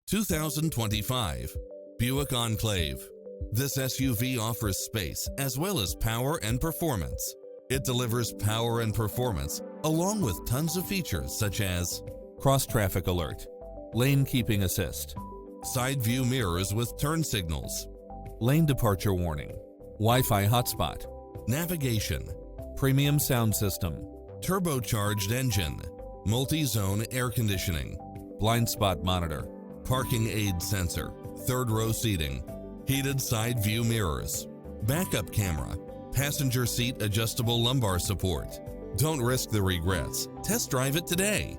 2025 Buick Enclave. This SUV offers space as well as power and performance. It delivers power and performance along with tons of features such as cross-traffic alert, lane keeping assist, side view mirrors with turn signals, lane departure warning, Wi-Fi hotspot, navigation, premium sound system, turbocharged engine, multi-zone air conditioning, blind spot monitor, parking aid sensor, third row seating, heated side view mirrors, backup camera, passenger seat adjustable lumbar support. Don't risk the regrets. Test drive it today.